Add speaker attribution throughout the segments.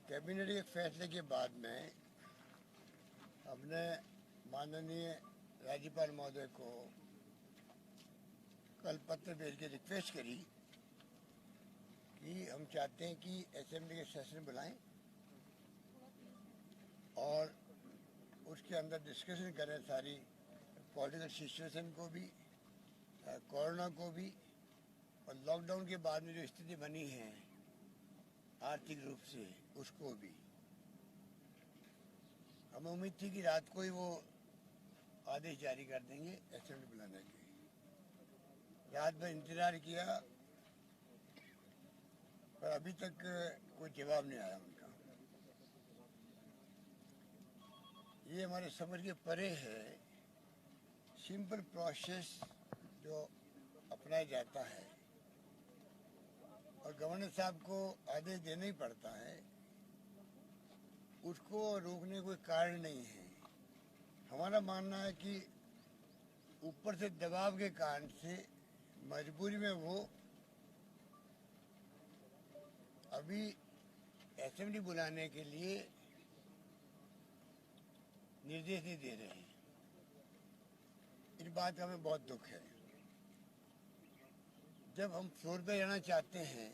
Speaker 1: Cabinet के फैसले के बाद में हमने माननीय राज्यपाल महोदय को कल पत्र भेज के रिक्वेस्ट करी कि हम चाहते हैं कि असेंबली के सेशन बुलाएं और उसके अंदर डिस्कशन करें सारी पॉलिटिकल सिचुएशन को भी, कोरोना को भी और लॉकडाउन के बाद में जो स्थिति बनी है आर्थिक रूप से उसको भी। हमें उम्मीद थी कि रात को ही वो आदेश जारी कर देंगे असेंबली बुलाने के। रात भर इंतजार किया पर अभी तक कोई जवाब नहीं आया उनका। ये हमारे समझ के परे है। सिंपल प्रोसेस जो अपनाया जाता है और गवर्नर साहब को आदेश देना ही पड़ता है, उसको रोकने कोई कारण नहीं है। हमारा मानना है कि ऊपर से दबाव के कारण से मजबूरी में वो अभी असेंबली बुलाने के लिए निर्देश नहीं दे रहे हैं। इस बात का हमें बहुत दुख है। जब हम फ्लोर पे रहना चाहते हैं,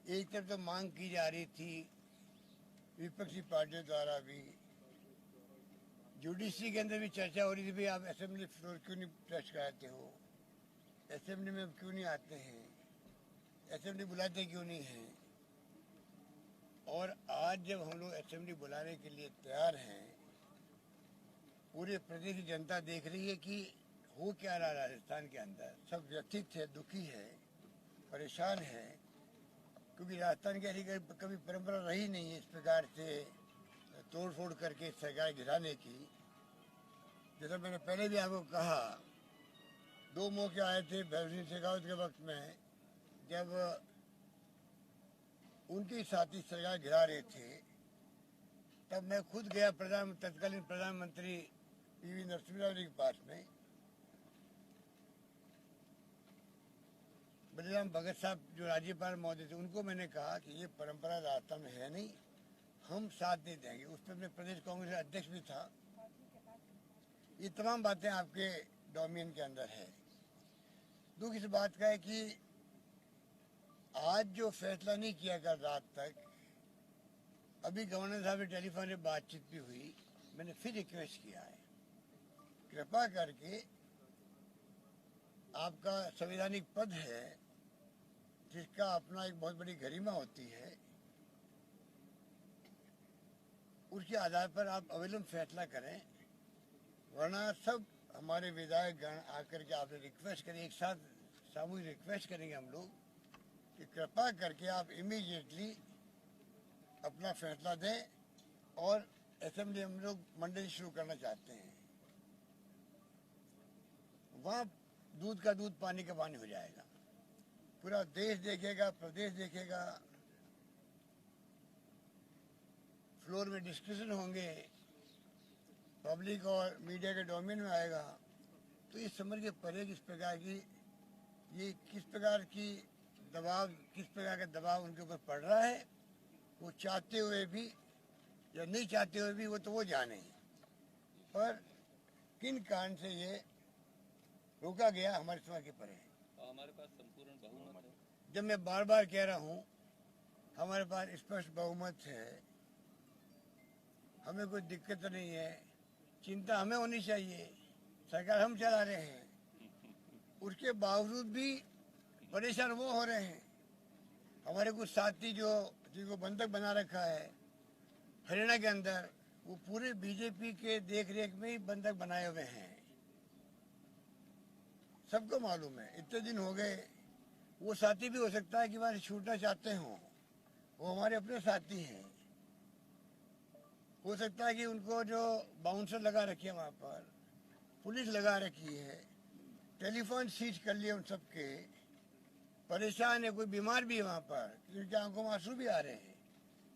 Speaker 1: एक तरफ तो मांग की जा रही थी विपक्षी पार्टियों द्वारा भी, जुडिशरी के अंदर भी चर्चा हो रही थी, भाई आप असेंबली फ्लोर क्यों नहीं टच कराते हो, असेंबली में क्यों नहीं आते हैं, असेंबली बुलाते क्यों नहीं हैं। और आज जब हम लोग असेंबली बुलाने के लिए तैयार हैं, पूरे प्रदेश की जनता देख रही है कि हो क्या रहा राजस्थान के अंदर। सब व्यथित है, दुखी है, परेशान है, क्योंकि राजस्थान की ऐसी कभी परंपरा रही नहीं है इस प्रकार से तोड़ फोड़ करके सरकार गिराने की। जैसा मैंने पहले भी आपको कहा, 2 मौके आए थे भैरव सिंह शेखावत के वक्त में, जब उनके साथी सरकार गिरा रहे थे, तब मैं खुद गया तत्कालीन प्रधानमंत्री पीवी नरसिम्हा के पास में। बलिराम भगत साहब जो राज्यपाल महोदय थे, उनको मैंने कहा कि ये परंपरा राजस्थान में है नहीं, हम साथ नहीं देंगे। उस पर मैं प्रदेश कांग्रेस अध्यक्ष भी था। ये तमाम बातें आपके डोमेन के अंदर है। दुख इस बात का है कि आज जो फैसला नहीं किया कल रात तक, अभी गवर्नर साहब से टेलीफोन से बातचीत भी हुई, मैंने फिर रिक्वेस्ट किया है, कृपा करके आपका संवैधानिक पद है जिसका अपना एक बहुत बड़ी गरिमा होती है, उसके आधार पर आप अविलंब फैसला करें, वरना सब हमारे विधायक गण आकर के आपसे रिक्वेस्ट करें, एक साथ सामूहिक रिक्वेस्ट करेंगे हम लोग कि कृपा करके आप इमीडिएटली अपना फैसला दें और असेंबली हम लोग मंडे शुरू करना चाहते हैं। वहाँ दूध का दूध पानी का पानी हो जाएगा। पूरा देश देखेगा, प्रदेश देखेगा, फ्लोर में डिस्कशन होंगे, पब्लिक और मीडिया के डोमेन में आएगा। तो इस समझ के परे किस प्रकार की किस प्रकार का दबाव उनके ऊपर पड़ रहा है, वो चाहते हुए भी या नहीं चाहते हुए भी, वो तो वो जाने। पर किन कारण से ये रोका गया हमारे समझ के परे है।
Speaker 2: हमारे पास संपूर्ण बहुमत है।
Speaker 1: जब मैं बार बार कह रहा हूँ हमारे पास स्पष्ट बहुमत है, हमें कोई दिक्कत नहीं है, चिंता हमें होनी चाहिए, सरकार हम चला रहे हैं, उसके बावजूद भी परेशान वो हो रहे हैं। हमारे कुछ साथी जिनको बंधक बना रखा है हरियाणा के अंदर, वो पूरे बीजेपी के देख रेख में ही बंधक बनाए हुए हैं। सबको मालूम है, इतने दिन हो गए। वो साथी भी हो सकता है कि वहां से छूटना चाहते हों, वो हमारे अपने साथी हैं। हो सकता है कि उनको जो बाउंसर लगा रखी है वहाँ पर, पुलिस लगा रखी है, टेलीफोन सीज कर लिए उन सबके, परेशान है, कोई बीमार भी है वहाँ पर, क्योंकि आंखों में आंसू भी आ रहे हैं।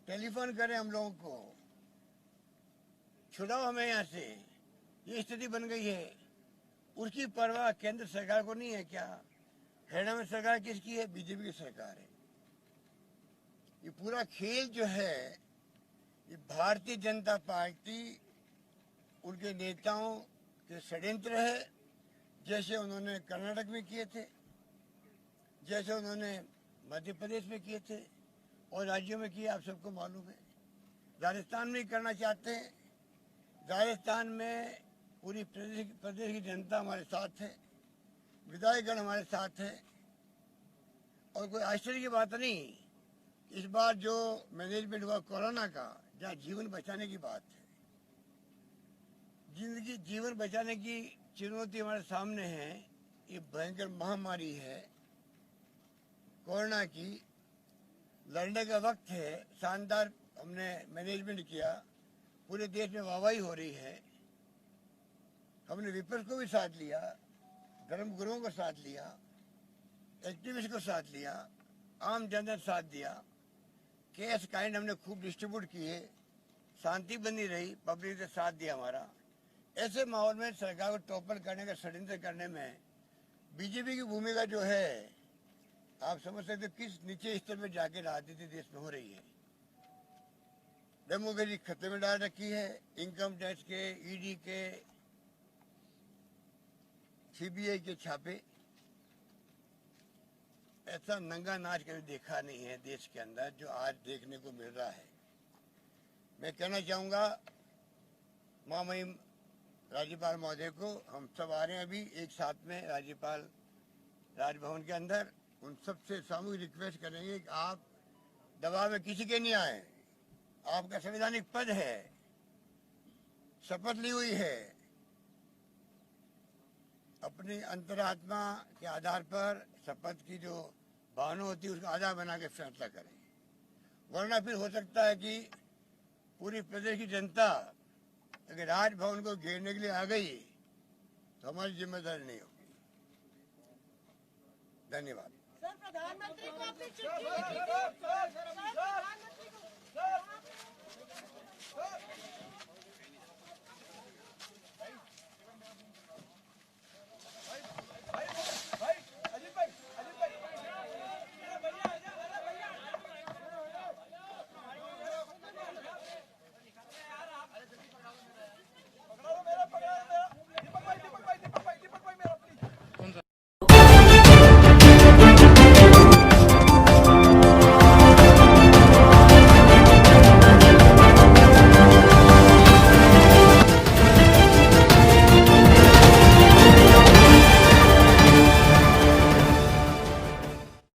Speaker 1: टेलीफोन करें हम लोगों को, छुड़ाओ हमें यहाँ से, ये स्थिति बन गई है। उसकी परवाह केंद्र सरकार को नहीं है क्या? हरियाणा में सरकार किसकी है? बीजेपी की सरकार है। ये पूरा खेल जो है ये भारतीय जनता पार्टी उनके नेताओं के षड्यंत्र है, जैसे उन्होंने कर्नाटक में किए थे, जैसे उन्होंने मध्य प्रदेश में किए थे और राज्यों में किए, आप सबको मालूम है। राजस्थान में करना चाहते हैं। राजस्थान में पूरी प्रदेश की जनता हमारे साथ है, विधायकगण हमारे साथ है और कोई आश्चर्य की बात नहीं। इस बार जो मैनेजमेंट हुआ कोरोना का, जहाँ जीवन बचाने की बात है, जिंदगी जीवन बचाने की चुनौती हमारे सामने है। ये भयंकर महामारी है कोरोना की, लड़ने का वक्त है। शानदार हमने मैनेजमेंट किया, पूरे देश में वाहवाही हो रही है। हमने विपक्ष को भी साथ लिया, धर्मगुरुओं को साथ लिया, एक्टिविस्ट को साथ लिया, आम जनता साथ दिया। कैश काइंड हमने खूब डिस्ट्रीब्यूट किए, शांति बनी रही, पब्लिक ने साथ दिया हमारा। ऐसे माहौल में सरकार को टॉपल करने का षड्यंत्र करने में बीजेपी की भूमिका जो है, आप समझ सकते किस नीचे स्तर पर जाके राजनीति देश में हो रही है। डेमोक्रेसी खतरे में डाल रखी है। इनकम टैक्स के, ईडी के, सीबीआई के छापे, ऐसा नंगा नाच कभी देखा नहीं है देश के अंदर जो आज देखने को मिल रहा है। मैं कहना चाहूँगा महामहिम राज्यपाल महोदय को, हम सब आ रहे हैं अभी एक साथ में राज्यपाल राजभवन के अंदर, उन सबसे सामूहिक रिक्वेस्ट करेंगे कि आप दबाव में किसी के नहीं आए। आपका संवैधानिक पद है, शपथ ली हुई है, अपनी अंतरात्मा के आधार पर शपथ की जो भावना होती है उसका आधार बना के फैसला करें। वरना फिर हो सकता है कि पूरी प्रदेश की जनता अगर राजभवन को घेरने के लिए आ गई तो हमारी जिम्मेदारी नहीं होगी। धन्यवाद।
Speaker 3: सर, प्रधानमंत्री को अपनी चिट्ठी लिखी थी।